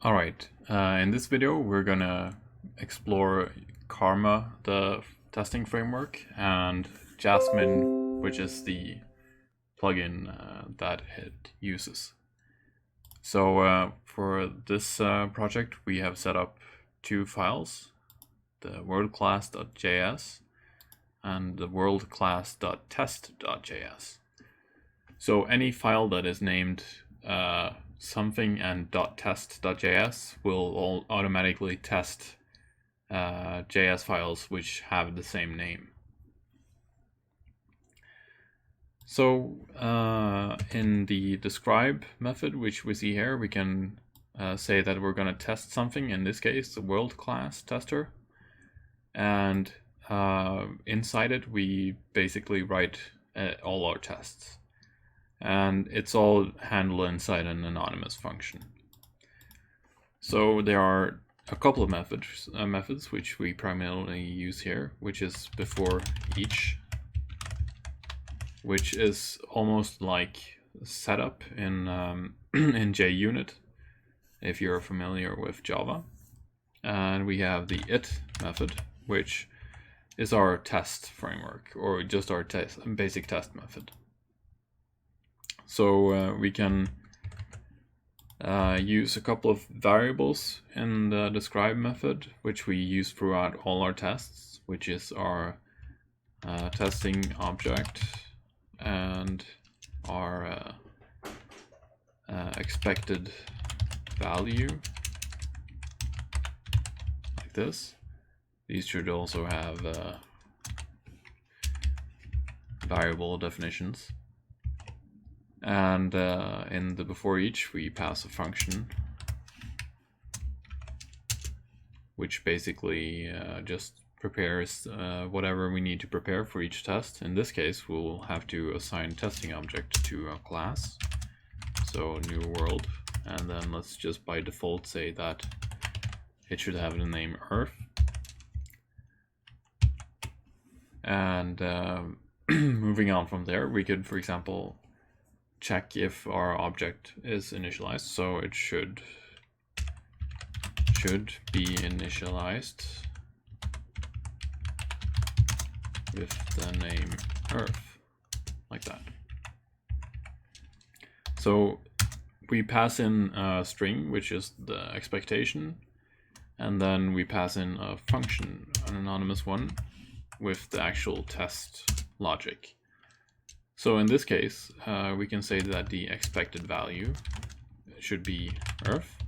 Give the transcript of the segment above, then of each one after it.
Alright, in this video we're gonna explore Karma, the testing framework, and Jasmine, which is the plugin that it uses. So for this project we have set up two files, the worldclass.js and the worldclass.test.js. So any file that is named something and .test.js will automatically test JS files which have the same name. So in the describe method, which we see here, we can say that we're going to test something, in this case the world class tester, and inside it we basically write all our tests. And it's all handled inside an anonymous function. So there are a couple of methods which we primarily use here, which is before each, which is almost like setup in in JUnit, if you're familiar with Java. And we have the it method, which is our test framework, or just our basic test method. So we can use a couple of variables in the describe method, which we use throughout all our tests, which is our testing object and our expected value, like this. These should also have variable definitions. And in the before each we pass a function which basically just prepares whatever we need to prepare for each test. In this case we'll have to assign testing object to a class, so new world, and then let's just by default say that it should have the name earth. And moving on from there, we could, for example, check if our object is initialized, so it should be initialized with the name earth, like that. So we pass in a string, which is the expectation, and then we pass in a function, an anonymous one, with the actual test logic. So in this case, we can say that the expected value should be earth.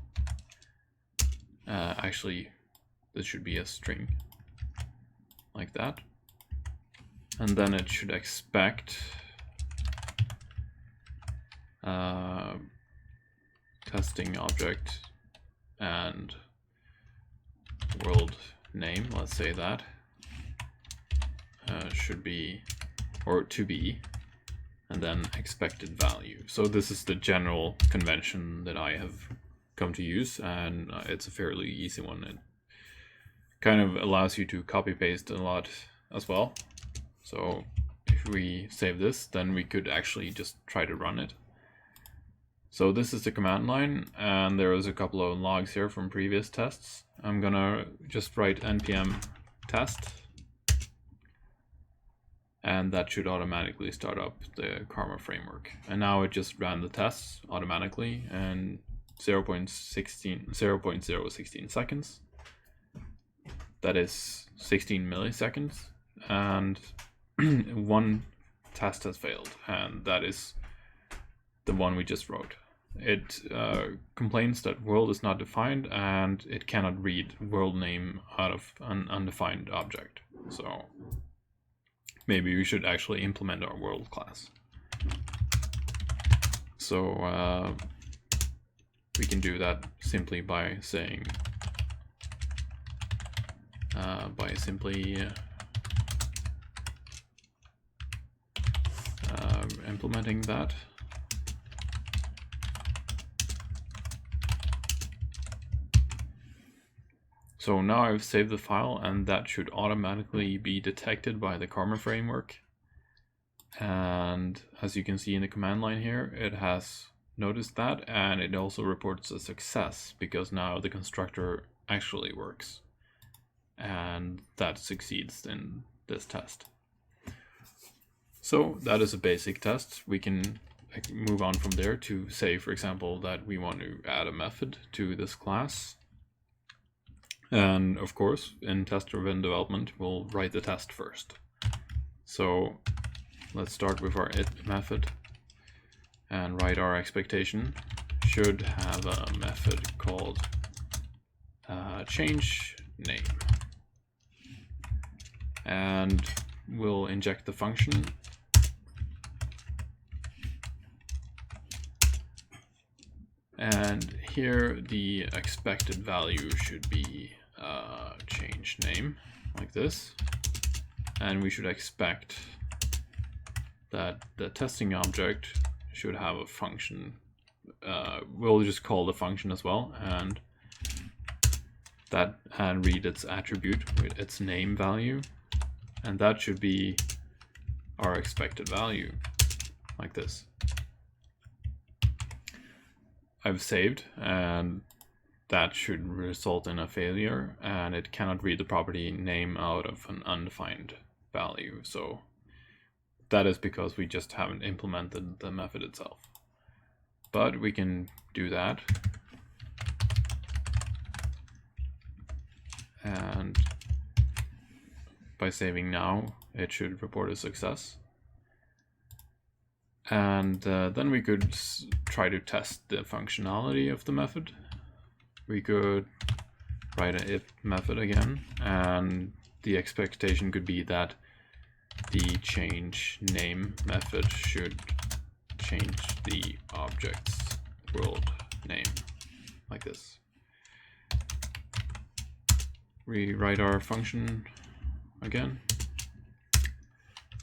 Actually, this should be a string, like that. And then it should expect testing object and world name, let's say that, should be, or to be, and then expected value. So this is the general convention that I have come to use, and it's a fairly easy one. It kind of allows you to copy paste a lot as well. So if we save this, then we could actually just try to run it. So this is the command line, and there is a couple of logs here from previous tests. I'm gonna just write npm test, and that should automatically start up the Karma framework. And now it just ran the tests automatically in 0.016 seconds. That is 16 milliseconds, and one test has failed, and that is the one we just wrote. It complains that world is not defined, and it cannot read world name out of an undefined object. So maybe we should actually implement our world class. So we can do that simply by saying, implementing that. So now I've saved the file, and that should automatically be detected by the Karma framework. And as you can see in the command line here, it has notice that, and it also reports a success because now the constructor actually works, and that succeeds in this test. So that is a basic test. We can move on from there to say, for example, that we want to add a method to this class. And of course, in test-driven development, we'll write the test first. So let's start with our it method and write our expectation. Should have a method called change name. And we'll inject the function. And here the expected value should be change name, like this. And we should expect that the testing object should have a function. We'll just call the function as well, and read its attribute with its name value, and that should be our expected value, like this. I've saved, and that should result in a failure, and it cannot read the property name out of an undefined value. So that is because we just haven't implemented the method itself. But we can do that. And by saving now, it should report a success. And then we could try to test the functionality of the method. We could write an if method again, and the expectation could be that the change name method should change the object's world name, like this. Rewrite our function again.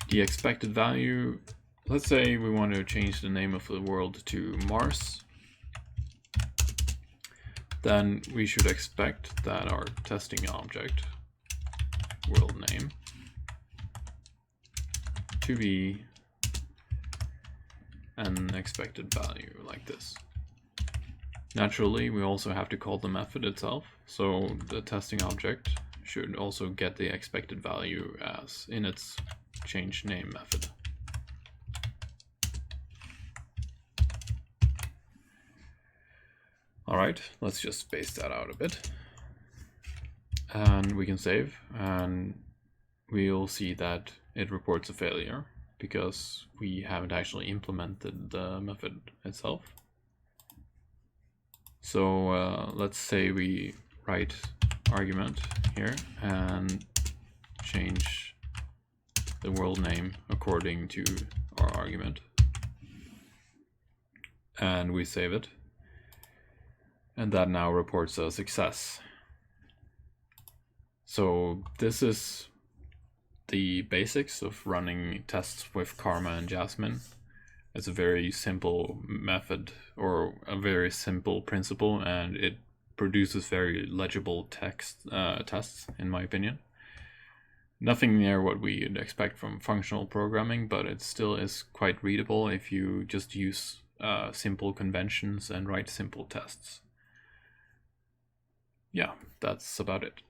The expected value, let's say we want to change the name of the world to Mars. Then we should expect that our testing object world name to be an expected value, like this. Naturally, we also have to call the method itself, so the testing object should also get the expected value as in its change name method. Alright, let's just space that out a bit. And we can save, and we'll see that it reports a failure because we haven't actually implemented the method itself. So let's say we write argument here and change the world name according to our argument. And we save it. And that now reports a success. So this is the basics of running tests with Karma and Jasmine. It's a very simple method, or a very simple principle, and it produces very legible tests, in my opinion. Nothing near what we'd expect from functional programming, but it still is quite readable if you just use simple conventions and write simple tests. Yeah, that's about it.